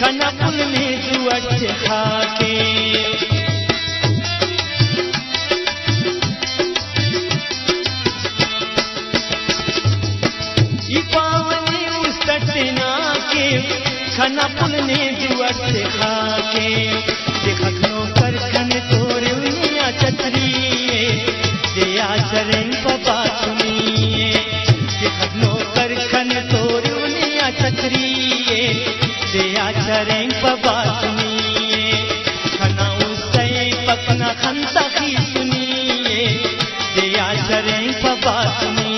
खना पुल में जुअट खाके पावनी उस्तटना के खना पुल ने जुअट खाके देखनो कर खन तोरे उनिया छतरी दिया चरण पपा सुनिए देखनो कर खन तोरे उनिया छतरी दिया चरण पपा सुनिए खना उसे पकना खंता की सुनिए दिया चरण पपा सुनिए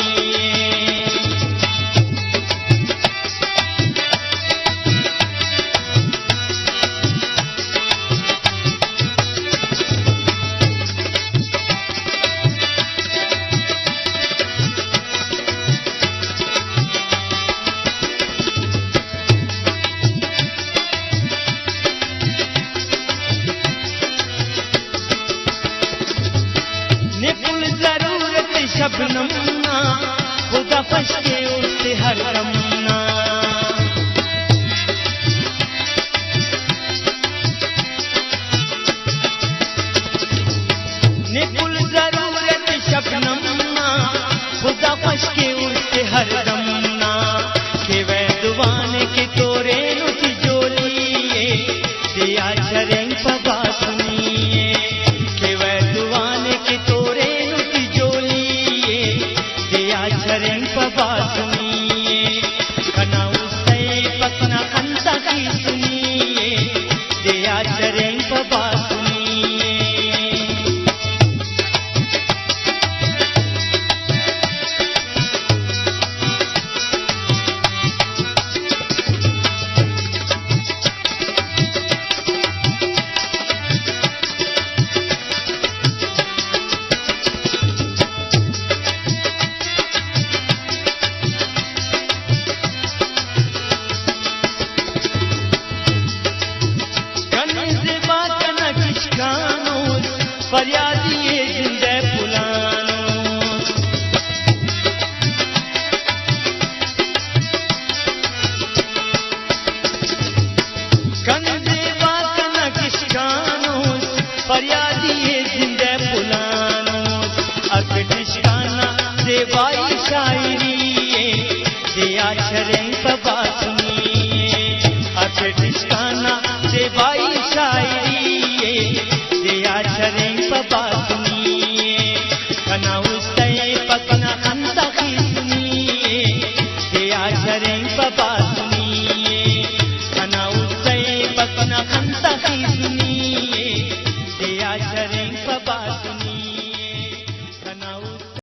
शबनमना खुदा फशके उससे हर दमना निकुल जरूरत शबनमना खुदा फशके उससे हर दमना के वैदवाने के तोरे नुति जोलिए दिया चरें पगा सुनिए के वैदवाने के तोरे नुति जोलिए दिया चरें पगा सुनिए खना उससे पकना खंता की सुनिए दिया चरें पगा सुनिए फरियादिए जिंदे पुलानो कंदे बात न किशकानो फरियादिए जिंदे पुलानो अकडिशकाना देवाई शायरी दिया चरें पबा सुनिए अकडिशकाना देवाई शायरी